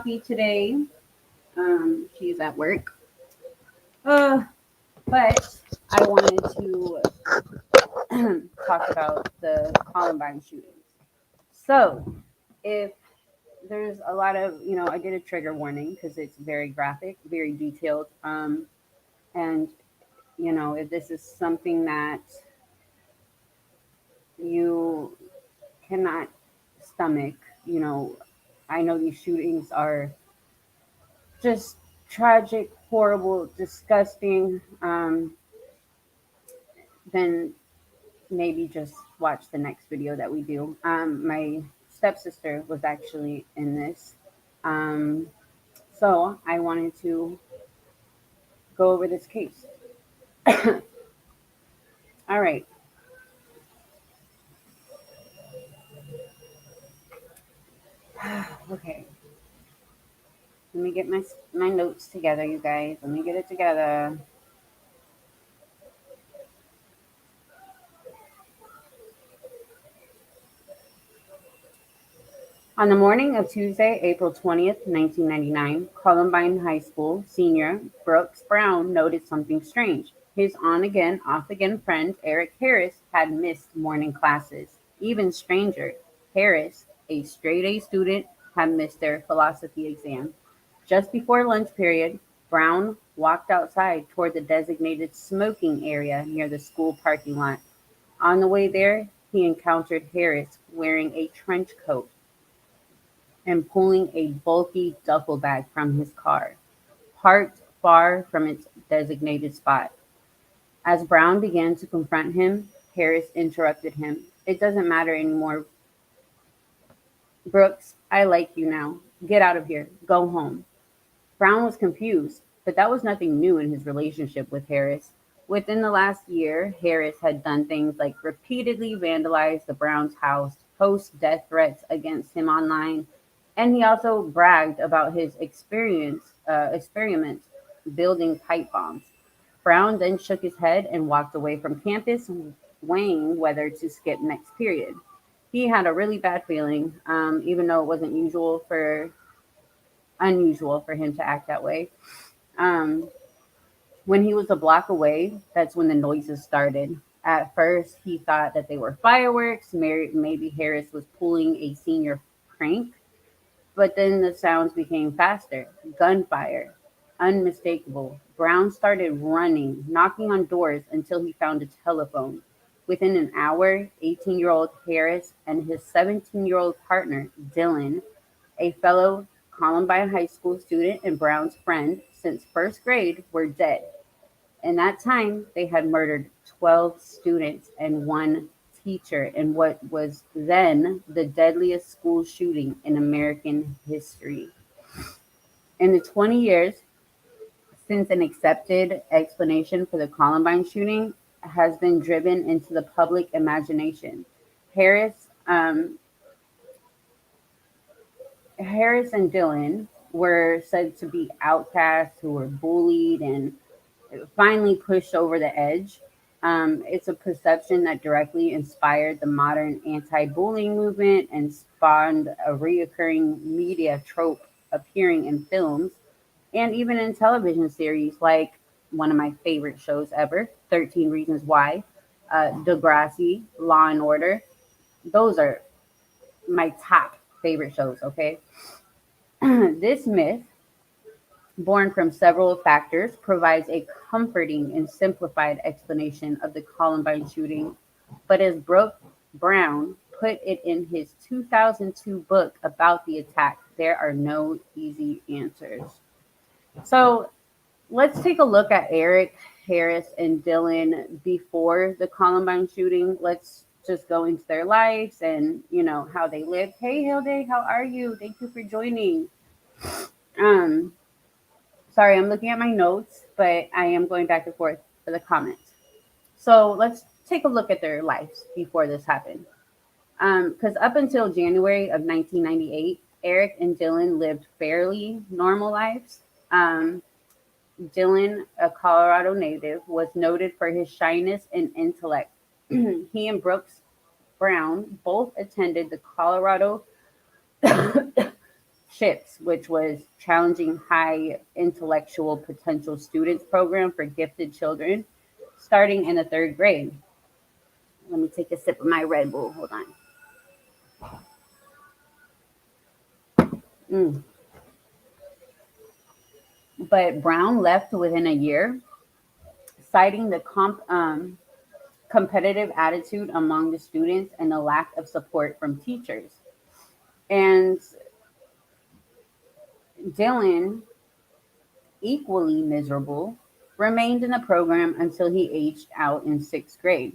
coffee today. She's at work. Uh, but I wanted to talk about the Columbine shootings. So, if there's a lot of, I did a trigger warning because it's very graphic, very detailed. And, if this is something that you cannot stomach, I know these shootings are just tragic, horrible, disgusting. Then maybe just watch the next video that we do. My stepsister was actually in this. Um, so I wanted to go over this case. All right. Okay. Let me get my notes together, you guys. Let me get it together. On the morning of Tuesday, April 20th, 1999, Columbine High School senior Brooks Brown noticed something strange. His on again, off again friend, Eric Harris, had missed morning classes. Even stranger, Harris, a straight A student, had missed their philosophy exam. Just before lunch period, Brown walked outside toward the designated smoking area near the school parking lot. On the way there, he encountered Harris wearing a trench coat and pulling a bulky duffel bag from his car, parked far from its designated spot. As Brown began to confront him, Harris interrupted him. "It doesn't matter anymore, Brooks. I like you now. Get out of here. Go home." Brown was confused, but that was nothing new in his relationship with Harris. Within the last year, Harris had done things like repeatedly vandalize the Browns' house, post death threats against him online, and he also bragged about his experiments building pipe bombs. Brown then shook his head and walked away from campus, weighing whether to skip next period. He had a really bad feeling, even though it wasn't unusual for him to act that way. Um, when he was a block away, that's when the noises started. At first, he thought that they were fireworks. Maybe Harris was pulling a senior prank, but then the sounds became faster. Gunfire, unmistakable. Brown started running, knocking on doors until he found a telephone. Within an hour, 18-year-old Harris and his 17-year-old partner, Dylan, a fellow Columbine High School student and Brown's friend since first grade, were dead. In that time, they had murdered 12 students and one teacher in what was then the deadliest school shooting in American history. In the 20 years since an accepted explanation for the Columbine shooting has been driven into the public imagination, Harris, Harris and Dylan were said to be outcasts who were bullied and finally pushed over the edge. It's a perception that directly inspired the modern anti bullying movement and spawned a reoccurring media trope appearing in films and even in television series like one of my favorite shows ever, 13 Reasons Why, Degrassi, Law and Order. Those are my top favorite shows, okay? This myth, born from several factors, provides a comforting and simplified explanation of the Columbine shooting. But as Brooke Brown put it in his 2002 book about the attack, there are no easy answers. So let's take a look at Eric Harris and Dylan before the Columbine shooting. Let's just go into their lives and how they lived. Hey Hilde, how are you? Thank you for joining. Um, Sorry, I'm looking at my notes, but I am going back and forth for the comments. So let's take a look at their lives before this happened. Because up until January of 1998, Eric and Dylan lived fairly normal lives. Dylan, a Colorado native, was noted for his shyness and intellect. He and Brooks Brown both attended the Colorado CHIPS, which was Challenging High Intellectual Potential Students program for gifted children, starting in the third grade. Let me take a sip of my Red Bull. Hold on. Mm. But Brown left within a year, citing the competitive attitude among the students and the lack of support from teachers. And Dylan, equally miserable, remained in the program until he aged out in sixth grade.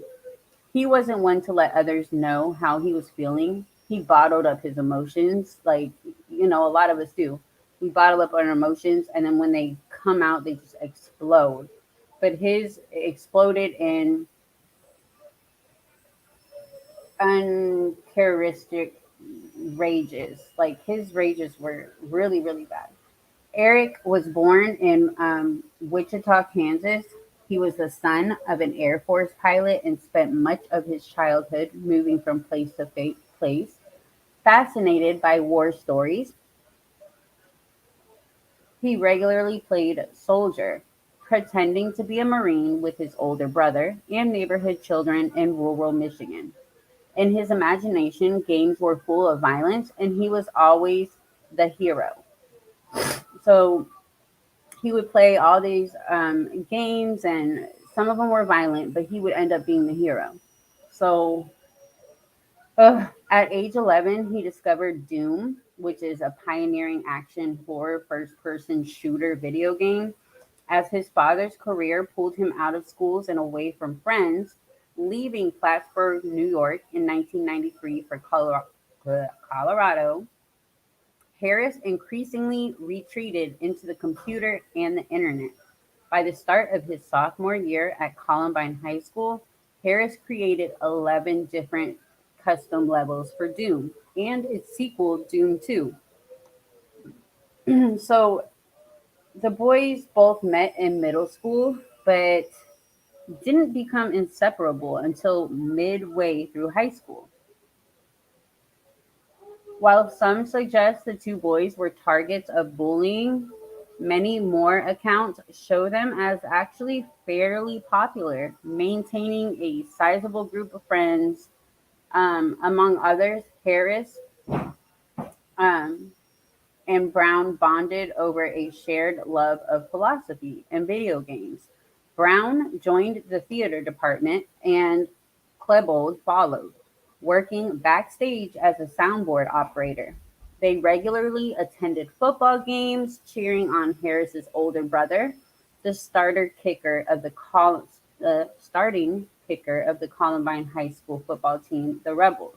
He wasn't one to let others know how he was feeling. He bottled up his emotions, like, a lot of us do. We bottle up our emotions, and then when they come out, they just explode. But his exploded in uncharacteristic rages. Like, his rages were really, really bad. Eric was born in Wichita, Kansas. He was the son of an Air Force pilot and spent much of his childhood moving from place to place. Fascinated by war stories, he regularly played soldier, pretending to be a Marine with his older brother and neighborhood children in rural Michigan. In his imagination, games were full of violence, and he was always the hero. So he would play all these games, and some of them were violent, but he would end up being the hero. So at age 11, he discovered Doom, which is a pioneering action horror first person shooter video game. As his father's career pulled him out of schools and away from friends, leaving Plattsburgh, New York in 1993 for Colorado, Harris increasingly retreated into the computer and the internet. By the start of his sophomore year at Columbine High School, Harris created 11 different custom levels for Doom and its sequel, Doom 2. So the boys both met in middle school, but didn't become inseparable until midway through high school. While some suggest the two boys were targets of bullying, many more accounts show them as actually fairly popular, maintaining a sizable group of friends. Among others, Harris um, and Brown bonded over a shared love of philosophy and video games. Brown joined the theater department, and Klebold followed, working backstage as a soundboard operator. They regularly attended football games, cheering on Harris's older brother, the starting kicker of the Columbine High School football team, the Rebels.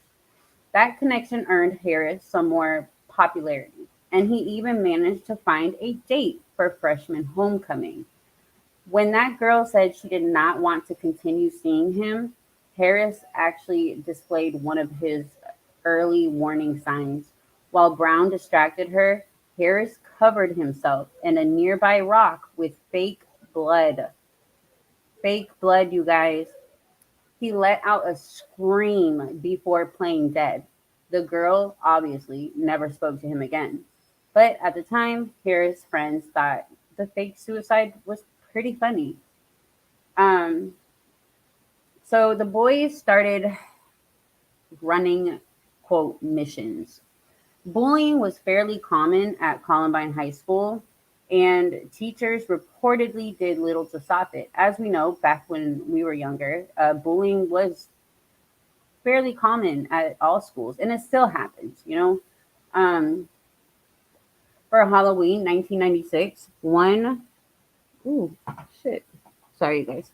That connection earned Harris some more popularity, and he even managed to find a date for freshman homecoming. When that girl said she did not want to continue seeing him, Harris actually displayed one of his early warning signs. While Brown distracted her, Harris covered himself in a nearby rock with fake blood. Fake blood, you guys. He let out a scream before playing dead. The girl obviously never spoke to him again. But at the time, Harris' friends thought the fake suicide was pretty funny. Um, so the boys started running, quote, missions. Bullying was fairly common at Columbine High School, and teachers reportedly did little to stop it. As we know, back when we were younger, bullying was fairly common at all schools, and it still happens. Um, for Halloween 1996, ooh, shit, sorry, you guys.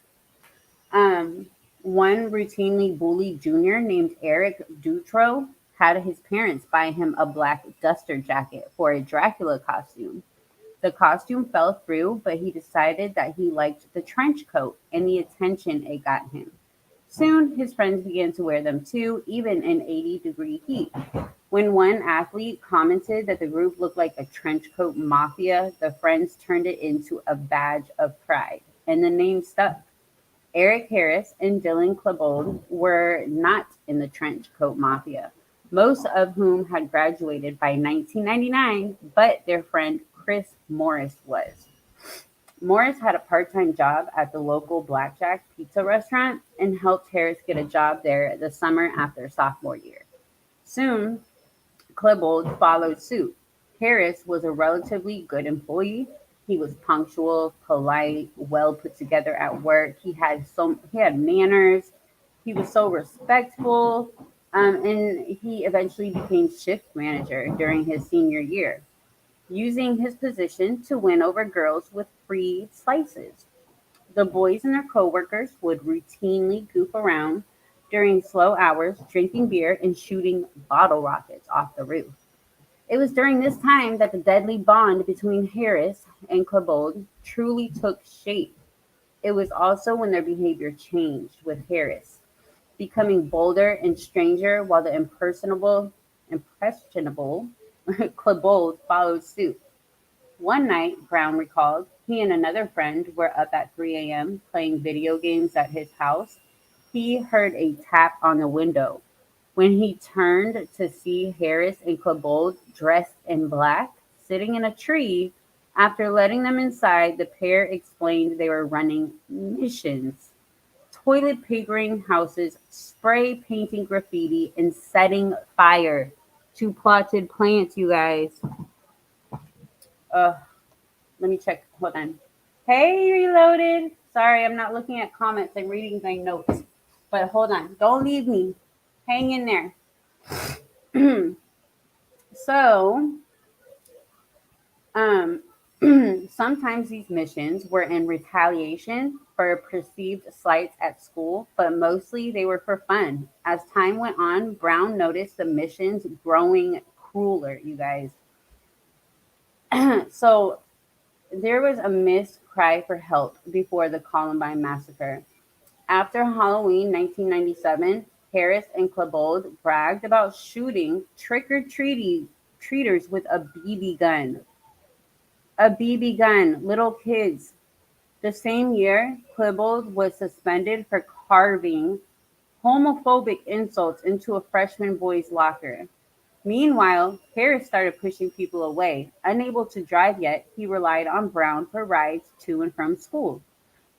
Um, one routinely bullied junior named Eric Dutro had his parents buy him a black duster jacket for a Dracula costume. The costume fell through, but he decided that he liked the trench coat and the attention it got him. Soon, his friends began to wear them too, even in 80-degree heat. When one athlete commented that the group looked like a trench coat mafia, the friends turned it into a badge of pride, and the name stuck. Eric Harris and Dylan Klebold were not in the trench coat mafia. most of whom had graduated by 1999, but their friend Chris Morris was. Morris had a part time job at the local Blackjack pizza restaurant and helped Harris get a job there the summer after sophomore year. Soon, Klebold followed suit. Harris was a relatively good employee. He was punctual, polite, well put together at work. He had manners. He was so respectful, and he eventually became shift manager during his senior year, using his position to win over girls with free slices. The boys and their coworkers would routinely goof around during slow hours, drinking beer and shooting bottle rockets off the roof. It was during this time that the deadly bond between Harris and Klebold truly took shape. It was also when their behavior changed, with Harris becoming bolder and stranger while the impressionable Klebold followed suit. One night, Brown recalled, he and another friend were up at 3 a.m. playing video games at his house. He heard a tap on the window. When he turned to see Harris and Klebold dressed in black, sitting in a tree, after letting them inside, the pair explained they were running missions, toilet papering houses, spray painting graffiti, and setting fire to potted plants, you guys. Uh, Let me check. Hold on. Hey, Reloaded. Sorry, I'm not looking at comments. I'm reading my notes. But hold on. Don't leave me. Hang in there. So, um, sometimes these missions were in retaliation for perceived slights at school, but mostly they were for fun. As time went on, Brown noticed the missions growing crueler, you guys. So, there was a missed cry for help before the Columbine massacre. After Halloween 1997, Harris and Klebold bragged about shooting trick-or-treaters with a BB gun. A BB gun, little kids. The same year, Klebold was suspended for carving homophobic insults into a freshman boy's locker. Meanwhile, Harris started pushing people away. Unable to drive yet, he relied on Brown for rides to and from school.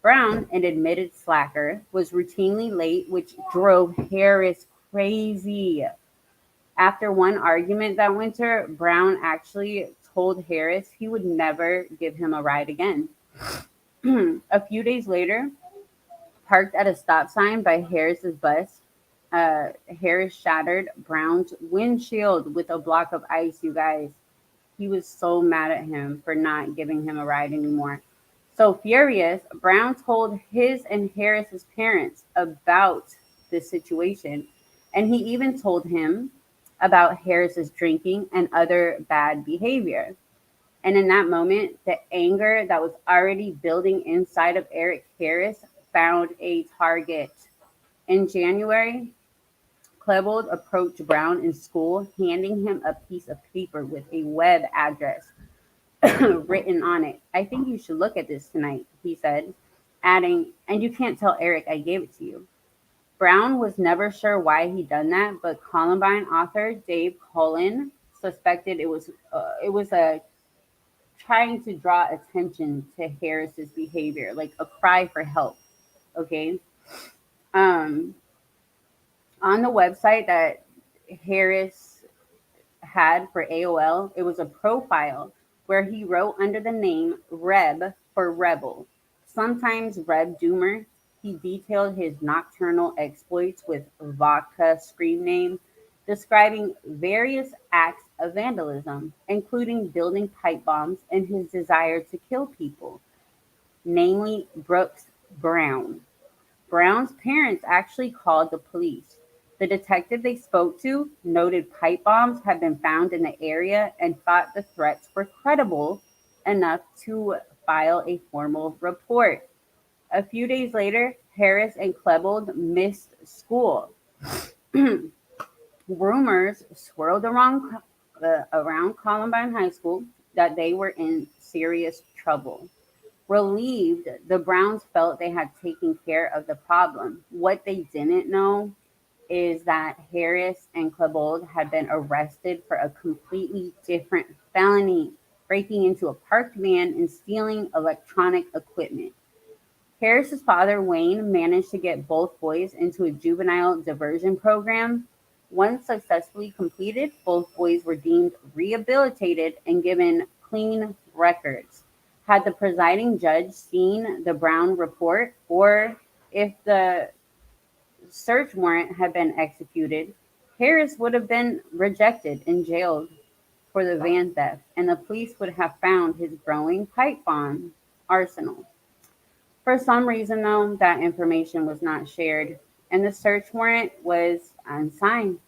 Brown, an admitted slacker, was routinely late, which drove Harris crazy. After one argument that winter, Brown actually told Harris he would never give him a ride again. A few days later, parked at a stop sign by Harris's bus, Harris shattered Brown's windshield with a block of ice, you guys. He was so mad at him for not giving him a ride anymore. So furious, Brown told his and Harris's parents about this situation, and he even told him about Harris's drinking and other bad behavior. And in that moment, the anger that was already building inside of Eric Harris found a target. In January, Klebold approached Brown in school, handing him a piece of paper with a web address written on it. I think you should look at this tonight, he said, adding, and you can't tell Eric I gave it to you. Brown was never sure why he'd done that, but Columbine author Dave Cullen suspected it was a trying to draw attention to Harris's behavior, like a cry for help. Okay. Um, on the website that Harris had for AOL, it was a profile where he wrote under the name Reb for Rebel, sometimes Reb Doomer. He detailed his nocturnal exploits with vodka scream name, describing various acts of vandalism, including building pipe bombs and his desire to kill people, namely Brooks Brown. Brown's parents actually called the police. The detective they spoke to noted pipe bombs had been found in the area and thought the threats were credible enough to file a formal report. A few days later, Harris and Klebold missed school. Rumors swirled around Columbine High School that they were in serious trouble. Relieved, the Browns felt they had taken care of the problem. What they didn't know is that Harris and Klebold had been arrested for a completely different felony, breaking into a parked van and stealing electronic equipment. Harris's father, Wayne, managed to get both boys into a juvenile diversion program. Once successfully completed, both boys were deemed rehabilitated and given clean records. Had the presiding judge seen the Brown report, or if the search warrant had been executed, Harris would have been rejected and jailed for the van theft, and the police would have found his growing pipe bomb arsenal. For some reason, though, that information was not shared, and the search warrant was unsigned.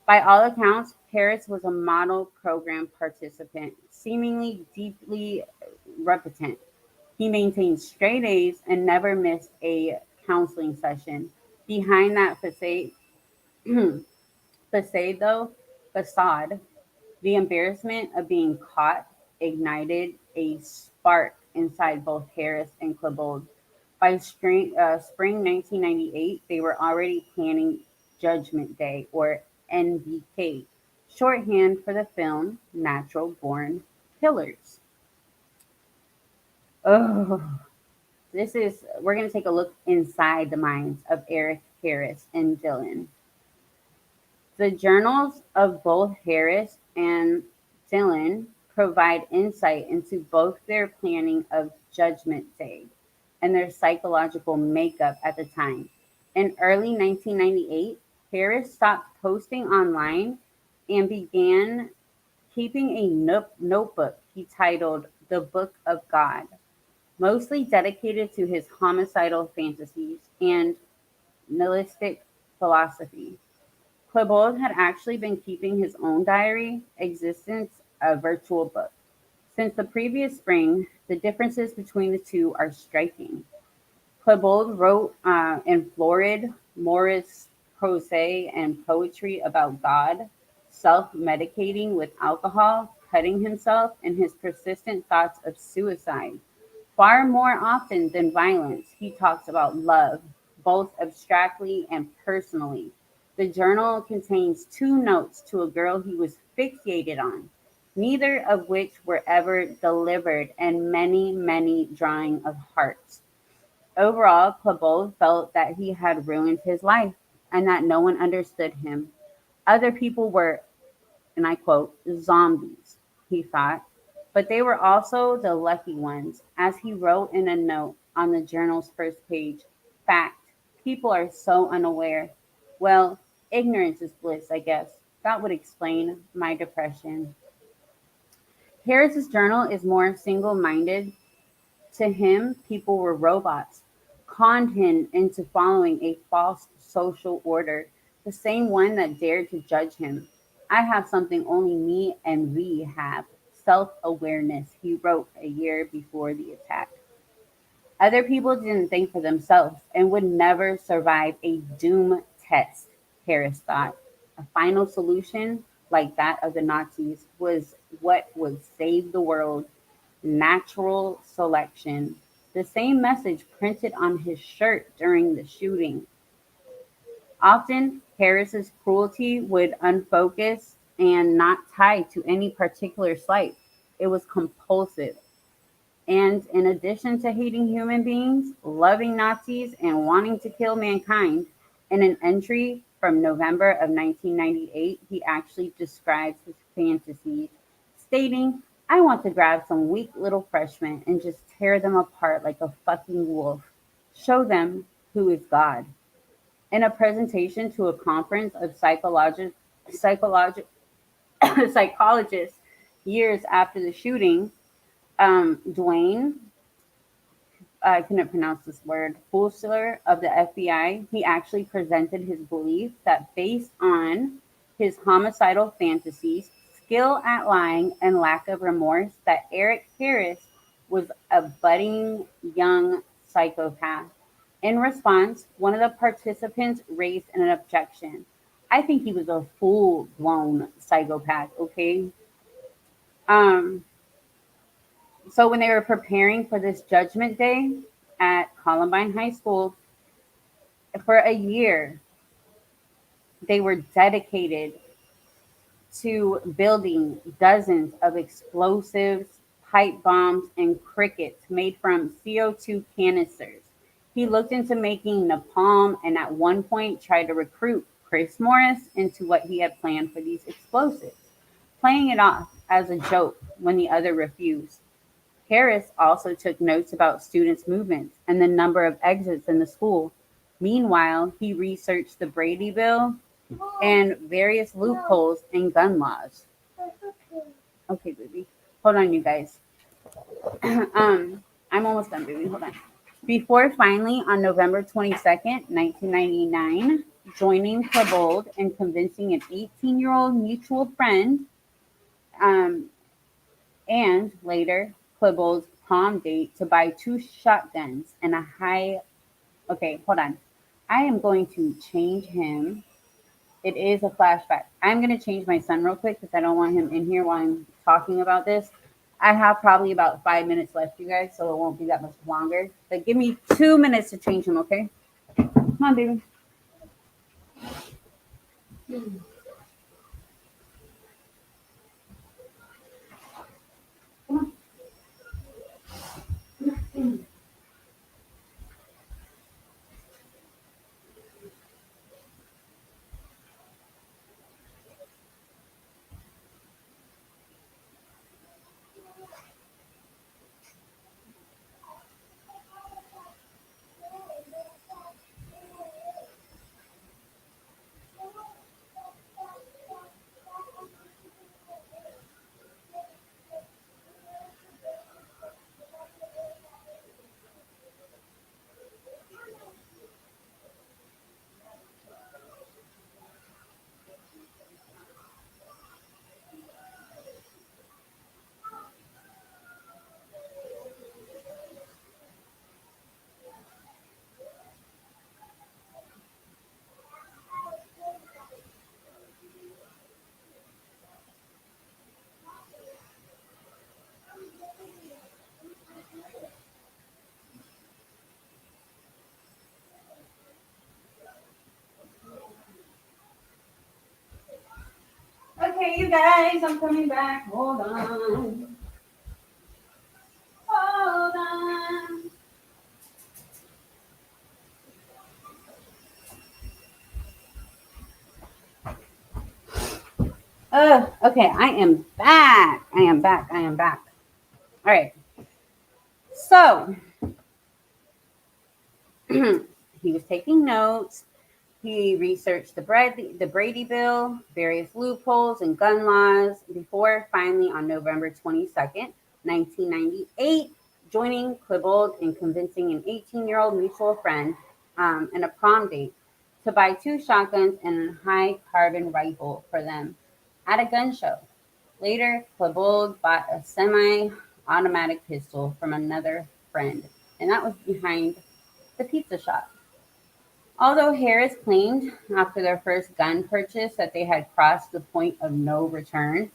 By all accounts, Harris was a model program participant, seemingly deeply repentant. He maintained straight A's and never missed a counseling session. Behind that facade, though, facade, the embarrassment of being caught ignited a spark inside both Harris and Klebold. By spring 1998, they were already planning Judgment Day, or NBK, shorthand for the film Natural Born Killers. Oh, we're going to take a look inside the minds of Eric Harris and Dylan. The journals of both Harris and Dillon provide insight into both their planning of Judgment Day and their psychological makeup at the time. In early 1998, Harris stopped posting online and began keeping a notebook he titled The Book of God, mostly dedicated to his homicidal fantasies and nihilistic philosophy. Klebold had actually been keeping his own diary, existence, a virtual book. Since the previous spring, the differences between the two are striking. Klebold wrote in florid Morris prose and poetry about God, self-medicating with alcohol, cutting himself, and his persistent thoughts of suicide. Far more often than violence, he talks about love, both abstractly and personally. The journal contains two notes to a girl he was fixated on, neither of which were ever delivered, and many, many drawing of hearts. Overall, Klebold felt that he had ruined his life and that no one understood him. Other people were, and I quote, zombies, he thought, but they were also the lucky ones. As he wrote in a note on the journal's first page, fact, people are so unaware. Well, ignorance is bliss, I guess. That would explain my depression. Harris's journal is more single minded. To him, people were robots, conned him into following a false social order, the same one that dared to judge him. I have something only me and we have, self awareness, he wrote a year before the attack. Other people didn't think for themselves and would never survive a doom test, Harris thought. A final solution, like that of the Nazis, was what would save the world: natural selection. The same message printed on his shirt during the shooting. Often, Harris's cruelty would unfocus and not tied to any particular slight. It was compulsive. And in addition to hating human beings, loving Nazis, and wanting to kill mankind, in an entry from November of 1998, he actually describes his fantasies, stating, I want to grab some weak little freshmen and just tear them apart like a fucking wolf. Show them who is God. In a presentation to a conference of psychologi- psychologists years after the shooting, Dwayne, I couldn't pronounce this word, Fulsler of the FBI, he actually presented his belief that based on his homicidal fantasies, skill at lying, and lack of remorse, that Eric Harris was a budding young psychopath. In response, one of the participants raised an objection. I think he was a full blown psychopath, okay? Um, so when they were preparing for this judgment day at Columbine High School for a year, They were dedicated to building dozens of explosives, pipe bombs, and crickets made from CO2 canisters. He looked into making napalm and at one point tried to recruit Chris Morris into what he had planned for these explosives, playing it off as a joke when the other refused. Harris also took notes about students' movements and the number of exits in the school. Meanwhile, he researched the Brady Bill and various loopholes in gun laws. Okay, baby. Hold on, you guys. I'm almost done, baby. Hold on. Before finally, on November 22nd, 1999, joining Klebold and convincing an 18-year-old mutual friend, um, and later Klebold's prom date to buy two shotguns and a high. Okay, hold on. I am going to change him. It is a flashback. I'm going to change my son real quick because I don't want him in here while I'm talking about this. I have probably about 5 minutes left, you guys, so it won't be that much longer. But give me 2 minutes to change him, okay? Come on, baby. Okay, you guys, I'm coming back. Hold on. Hold on. Okay, I am back. I am back. I am back. All right. So, he was taking notes. He researched the Brady Bill, various loopholes and gun laws before finally on November 22nd, 1998, joining Klebold and convincing an 18-year-old mutual friend and a prom date to buy two shotguns and a high carbon rifle for them at a gun show. Later, Klebold bought a semi automatic pistol from another friend, and that was behind the pizza shop. Although Harris claimed after their first gun purchase that they had crossed the point of no return,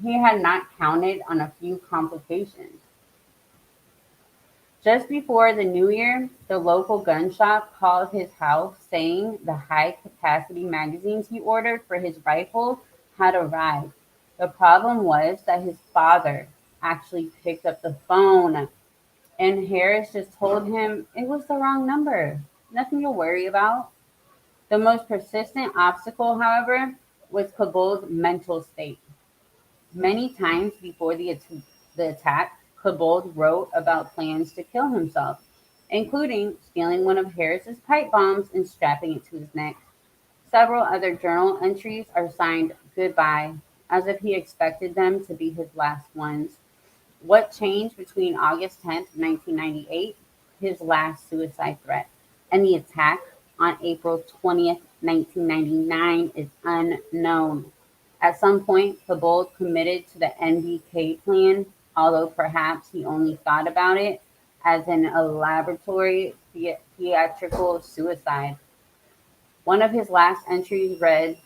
he had not counted on a few complications. Just before the new year, the local gun shop called his house saying the high capacity magazines he ordered for his rifle had arrived. The problem was that his father actually picked up the phone and Harris just told him it was the wrong number. Nothing to worry about. The most persistent obstacle, however, was Kabol's mental state. Many times before the attack, Kabold wrote about plans to kill himself, including stealing one of Harris's pipe bombs and strapping it to his neck. Several other journal entries are signed "Goodbye," as if he expected them to be his last ones. What changed between August 10th, 1998, his last suicide threat, and the attack on April 20th, 1999 is unknown. At some point, Kabold committed to the NBK plan, although perhaps he only thought about it as an elaboratory theatrical suicide. One of his last entries read,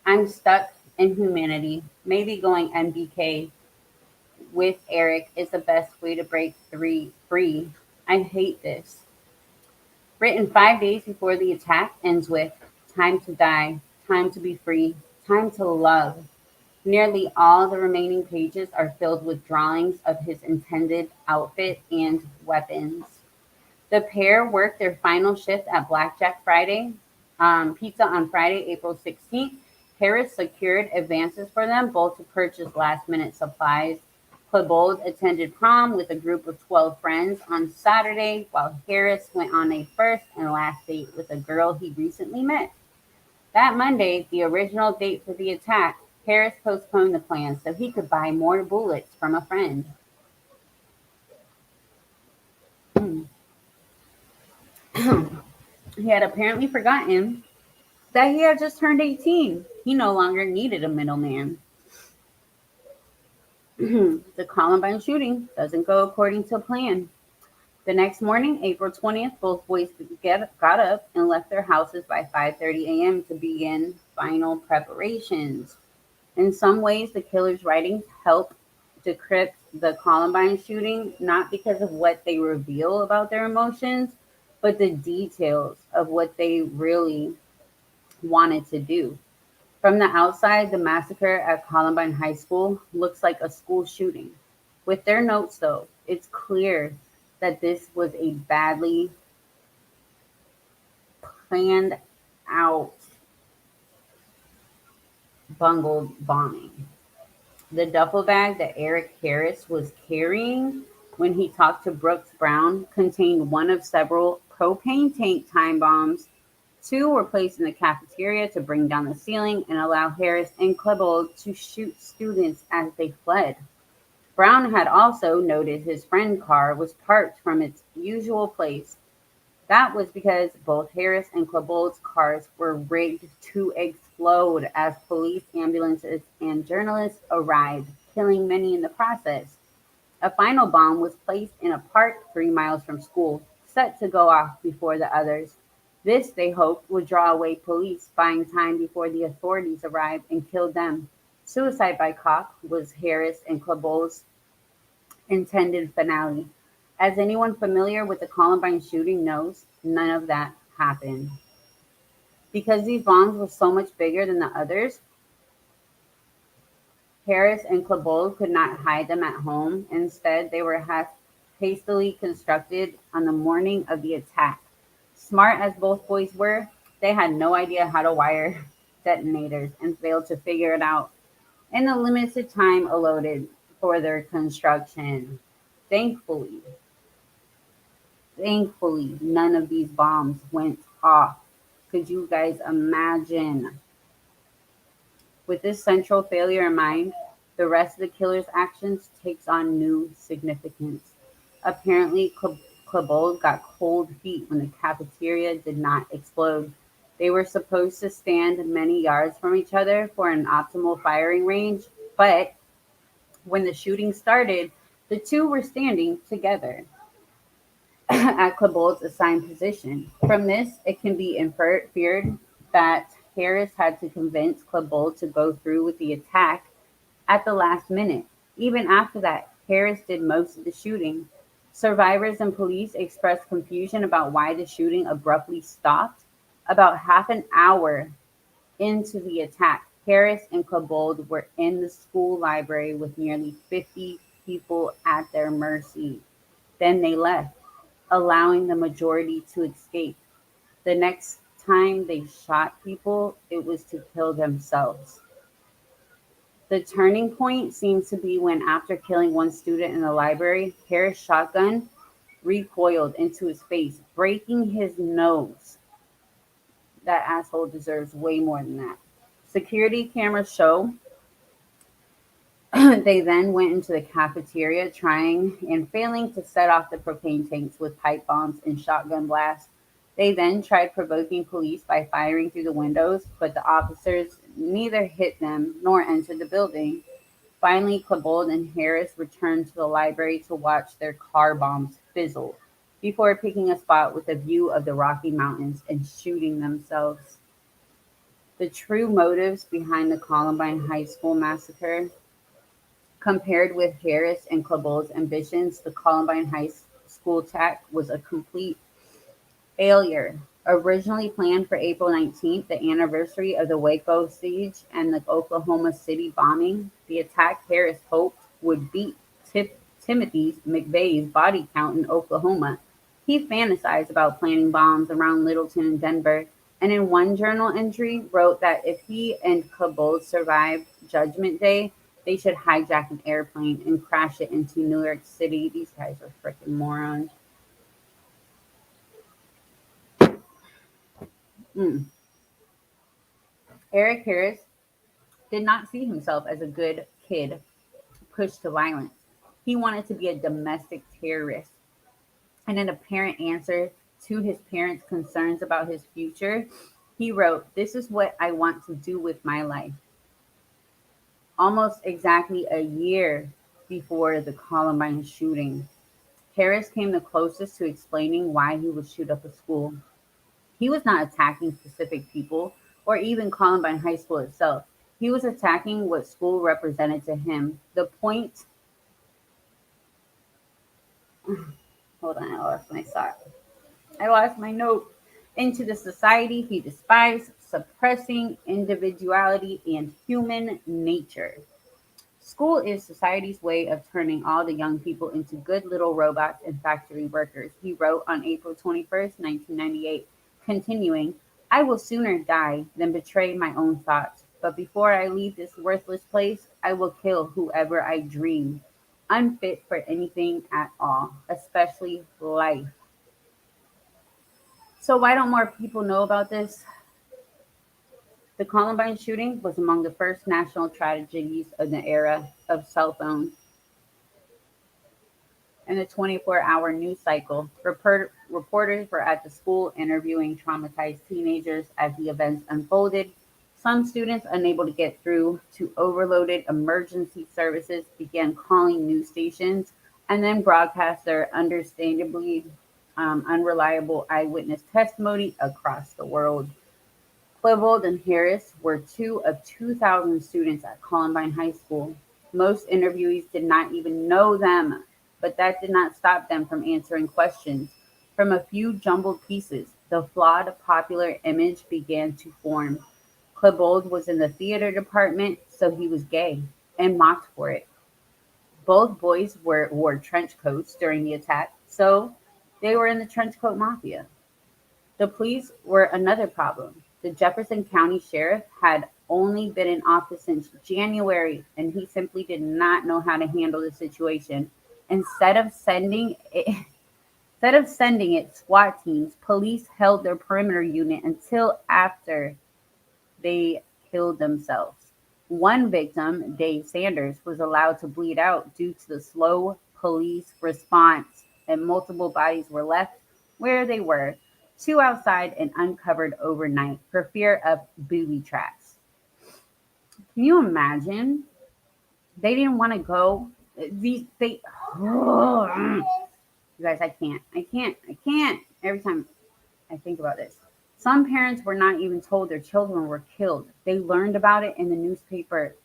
"I'm stuck in humanity. Maybe going NBK with Eric is the best way to break free. I hate this." Written 5 days before the attack ends with, time to die, time to be free, time to love. Nearly all the remaining pages are filled with drawings of his intended outfit and weapons. The pair worked their final shift at Blackjack Friday, Pizza on Friday, April 16th. Harris secured advances for them both to purchase last minute supplies. Klebold attended prom with a group of 12 friends on Saturday, while Harris went on a first and last date with a girl he recently met. That Monday, the original date for the attack, Harris postponed the plan so he could buy more bullets from a friend. He had apparently forgotten that he had just turned 18. He no longer needed a middleman. The Columbine shooting doesn't go according to plan. The next morning, April 20th, both boys got up and left their houses by 5:30 a.m. to begin final preparations. In some ways, the killer's writings help decrypt the Columbine shooting, not because of what they reveal about their emotions, but the details of what they really wanted to do. From the outside, the massacre at Columbine High School looks like a school shooting. With their notes, though, it's clear that this was a badly planned out, bungled bombing. The duffel bag that Eric Harris was carrying when he talked to Brooks Brown contained one of several propane tank time bombs. Two were placed in the cafeteria to bring down the ceiling and allow Harris and Klebold to shoot students as they fled. Brown had also noted his friend's car was parked from its usual place. That was because both Harris and Klebold's cars were rigged to explode as police, ambulances, and journalists arrived, killing many in the process. A final bomb was placed in a park 3 miles from school, set to go off before the others. This, they hoped, would draw away police, buying time before the authorities arrived and killed them. Suicide by cop was Harris and Klebold's intended finale. As anyone familiar with the Columbine shooting knows, none of that happened. Because these bombs were so much bigger than the others, Harris and Klebold could not hide them at home. Instead, they were hastily constructed on the morning of the attack. Smart as both boys were, they had no idea how to wire detonators and failed to figure it out in the limited time allotted for their construction. Thankfully, thankfully, none of these bombs went off. Could you guys imagine? With this central failure in mind, the rest of the killer's actions takes on new significance. Apparently, Klebold got cold feet when the cafeteria did not explode. They were supposed to stand many yards from each other for an optimal firing range, but when the shooting started, the two were standing together at Klebold's assigned position. From this, it can be inferred that Harris had to convince Klebold to go through with the attack at the last minute. Even after that, Harris did most of the shooting. Survivors and police expressed confusion about why the shooting abruptly stopped. About half an hour into the attack, Harris and Klebold were in the school library with nearly 50 people at their mercy. Then they left, allowing the majority to escape. The next time they shot people, it was to kill themselves. The turning point seems to be when, after killing one student in the library, Harris' shotgun recoiled into his face, breaking his nose. That asshole deserves way more than that. Security cameras show they then went into the cafeteria, trying and failing to set off the propane tanks with pipe bombs and shotgun blasts. They then tried provoking police by firing through the windows, but the officers neither hit them nor entered the building. Finally, Klebold and Harris returned to the library to watch their car bombs fizzle before picking a spot with a view of the Rocky Mountains and shooting themselves. The true motives behind the Columbine High School massacre. Compared with Harris and Klebold's ambitions, the Columbine High School attack was a complete failure. Originally planned for April 19th, the anniversary of the Waco siege and the Oklahoma City bombing, the attack Harris hoped would beat Timothy McVeigh's body count in Oklahoma. He fantasized about planting bombs around Littleton and Denver, and in one journal entry wrote that if he and Kabul survived Judgment Day, they should hijack an airplane and crash it into New York City. These guys are freaking morons. Mm. Eric Harris did not see himself as a good kid pushed to violence. He wanted to be a domestic terrorist. In an apparent answer to his parents' concerns about his future, he wrote, "This is what I want to do with my life." Almost exactly a year before the Columbine shooting, Harris came the closest to explaining why he would shoot up a school. He was not attacking specific people or even Columbine High School itself. He was attacking what school represented to him. The point, hold on, I lost my thought. I lost my note. Into the society he despised, suppressing individuality and human nature. School is society's way of turning all the young people into good little robots and factory workers, he wrote on April 21st, 1998, continuing, "I will sooner die than betray my own thoughts, but before I leave this worthless place, I will kill whoever I dream, unfit for anything at all, especially life." So why don't more people know about this? The Columbine shooting was among the first national tragedies of the era of cell phones and the 24-hour news cycle. Reporters were at the school interviewing traumatized teenagers as the events unfolded. Some students, unable to get through to overloaded emergency services, began calling news stations and then broadcast their understandably unreliable eyewitness testimony across the world. Klebold and Harris were two of 2,000 students at Columbine High School. Most interviewees did not even know them, but that did not stop them from answering questions. From a few jumbled pieces, the flawed popular image began to form. Klebold was in the theater department, so he was gay, and mocked for it. Both boys wore trench coats during the attack, so they were in the trench coat mafia. The police were another problem. The Jefferson County Sheriff had only been in office since January, and he simply did not know how to handle the situation. Instead of sending it, Instead of sending it SWAT teams, police held their perimeter unit until after they killed themselves. One victim, Dave Sanders, was allowed to bleed out due to the slow police response, and multiple bodies were left where they were, two outside and uncovered overnight for fear of booby traps. Can you imagine? They didn't want to go. They, oh, you guys, I can't. Every time I think about this. Some parents were not even told their children were killed. They learned about it in the newspaper.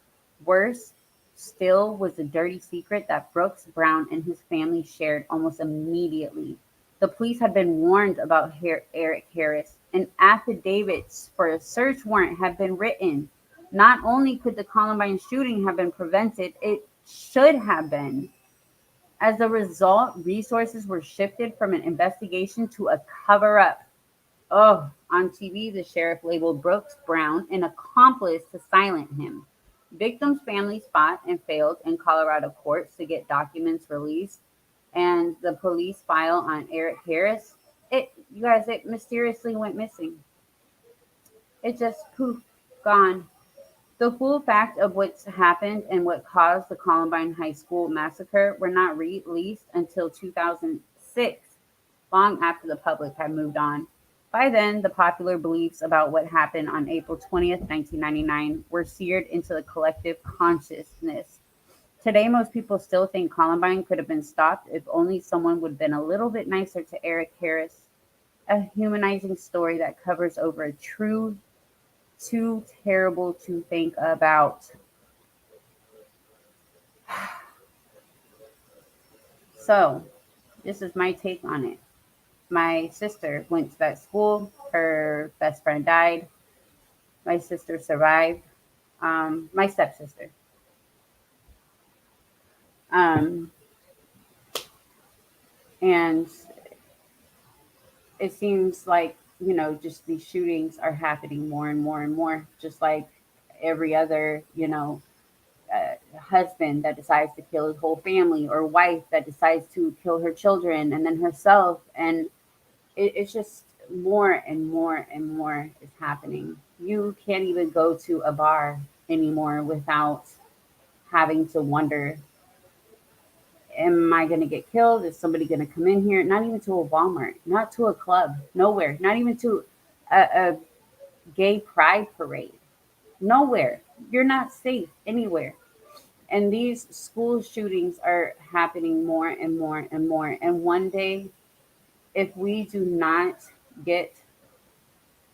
Worse still was the dirty secret that Brooks Brown and his family shared almost immediately. The police had been warned about Eric Harris, and affidavits for a search warrant had been written. Not only could the Columbine shooting have been prevented, it should have been. As a result, resources were shifted from an investigation to a cover up. Oh, on TV, the sheriff labeled Brooks Brown an accomplice to silence him. Victims' families fought and failed in Colorado courts to get documents released, and the police file on Eric Harris, it mysteriously went missing. It just poof, gone. The full fact of what's happened and what caused the Columbine High School massacre were not released until 2006, long after the public had moved on. By then, the popular beliefs about what happened on April 20th, 1999 were seared into the collective consciousness. Today, most people still think Columbine could have been stopped if only someone would have been a little bit nicer to Eric Harris. A humanizing story that covers over a true too terrible to think about. So, this is my take on it. My sister went to that school. Her best friend died. My sister survived. My stepsister. Um, and it seems like, just these shootings are happening more and more and more, just like every other, husband that decides to kill his whole family, or wife that decides to kill her children and then herself. And it's just more and more and more is happening. You can't even go to a bar anymore without having to wonder, am I going to get killed? Is somebody going to come in here? Not even to a Walmart, not to a club, nowhere, not even to a gay pride parade, nowhere. You're not safe anywhere. And these school shootings are happening more and more and more. And one day, if we do not get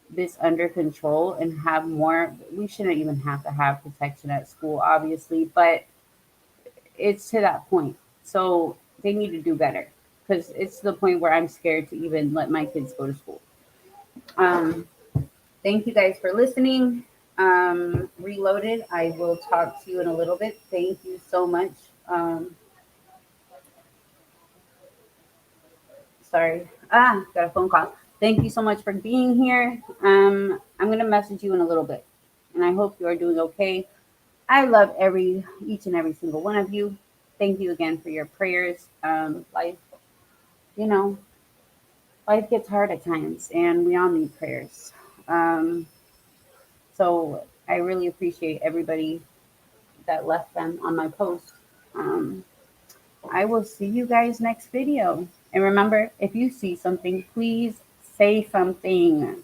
this under control and have more, we shouldn't even have to have protection at school, obviously, but it's to that point. So they need to do better, because it's to the point where I'm scared to even let my kids go to school. Um, Thank you guys for listening. Reloaded, I will talk to you in a little bit. Thank you so much. Sorry. Got a phone call. Thank you so much for being here. I'm gonna message you in a little bit, and I hope you are doing okay. I love each and every single one of you. Thank you again for your prayers. You know, life gets hard at times, and we all need prayers. Um, so I really appreciate everybody that left them on my post. Um, I will see you guys next video. And remember, if you see something, please say something.